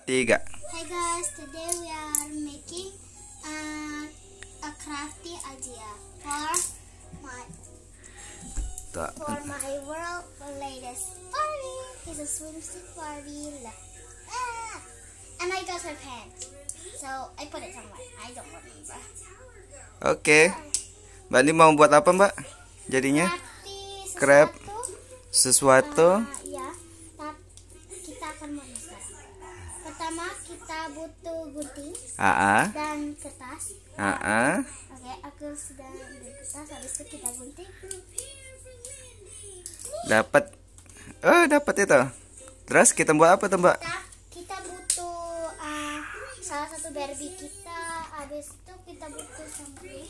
3. Hi guys, today we are making a crafty idea for my world latest Barbie. It's a swimsuit Barbie. And I got her pants, so I put it somewhere. I don't remember. Oke. Mbak ini mau buat apa, Mbak? Jadinya crab sesuatu. Ya, kita akan mulai sekarang. Pertama kita butuh gunting dan kertas. Oke, aku sudah ambil kertas. Habis itu kita gunting. Dapat itu. Terus kita buat apa tuh, Mbak? Kita butuh salah satu Barbie kita. Habis itu kita butuh sama glue.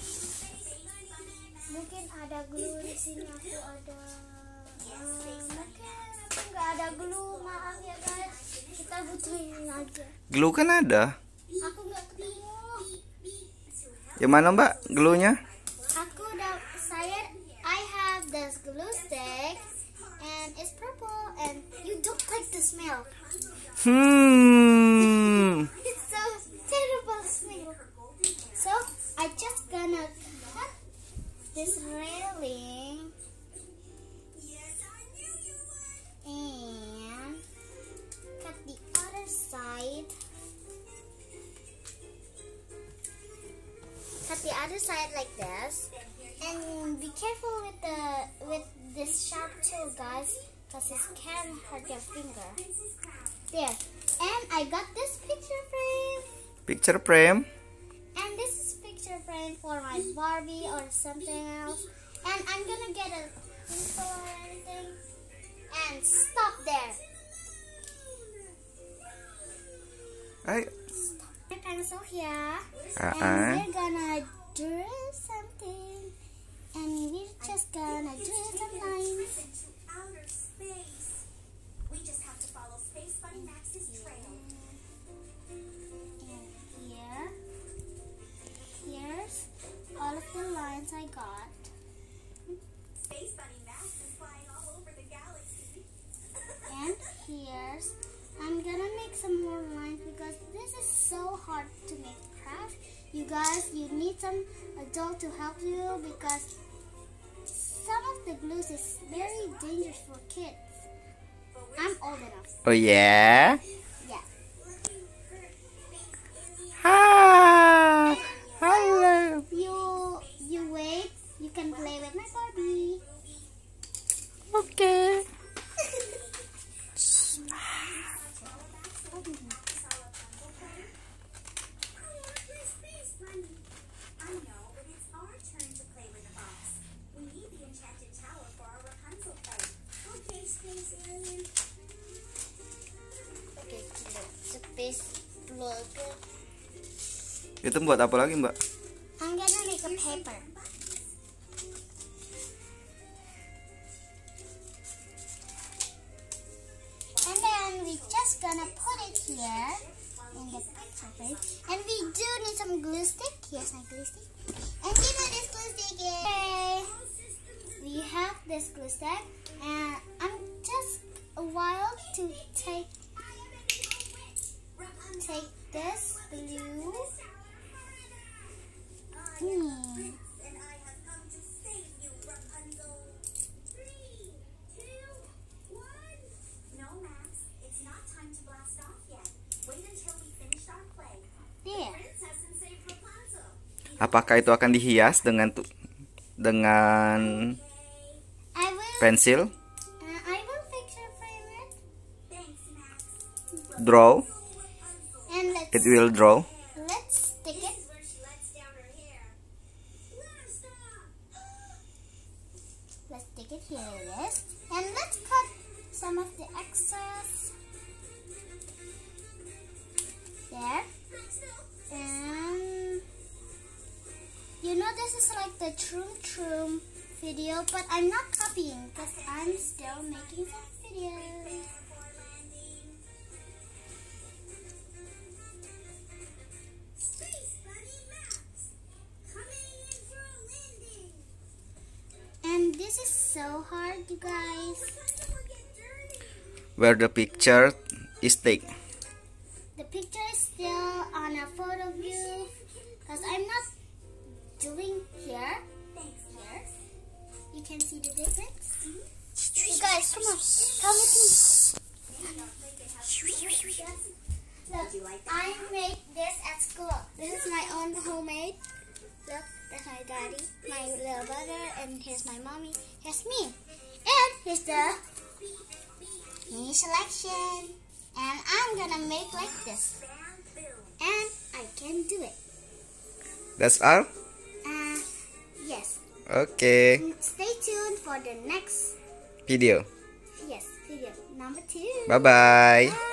Mungkin ada glue di sini. Aku ada. Mungkin aku nggak ada glue. Maaf ya guys. Kita butuh ini aja. Glue kan ada. Aku nggak ketemu. Yang mana, Mbak? Glue-nya? Aku udah. I have this glue stick and it's purple and you don't like the smell. It's so terrible smell. So I just gonna cut this railing and cut the other side. Cut the other side like this, and be careful with this sharp tool, guys, because it can hurt your finger. There, and I got this picture frame. Picture frame. And this is picture frame for my Barbie or something else. And I'm gonna get a pencil or anything. And stop there. Stop the pencil here. And we're gonna draw something. And we're just gonna draw some lines. We just have to follow Space Bunny Max's trail. And here's all of the lines I got. Space Bunny Max is flying all over the galaxy. And here's, I'm gonna make some more lines because this is so hard to make craft. You guys, you need some adult to help you because some of the glues is very dangerous for kids. I'm old enough. Oh yeah? Yeah. Hi. Hello. You wait. You can play with my Barbie. Okay. Itu buat apa lagi, Mbak? I'm gonna make a paper. And then we just gonna put it here in the picture frame. And we do need some glue stick. Here's my glue stick. And you know this glue stick is. Okay. We have this glue stick. And I'm just a while to take this glue. Apakah itu akan dihias dengan pensil? I will picture frame it. Draw. And It will draw. Let's stick it. Let's stick it here. Yes. And let's cut some of the excess. There. And you know this is like the Troom video, but I'm not copying because I'm still making some videos. And this is so hard, you guys. Where the picture is taken. the picture is still on a photo view because I'm not doing here. Here, you can see the difference. You guys, come on, come with me. Look, I made this at school. This is my own homemade. Look, that's my daddy, my little brother, and here's my mommy. Here's me, and here's the mini selection. And I'm gonna make like this, and I can do it. That's all? Yes. Okay. Stay tuned for the next Video. video number 2. Bye-bye. Bye.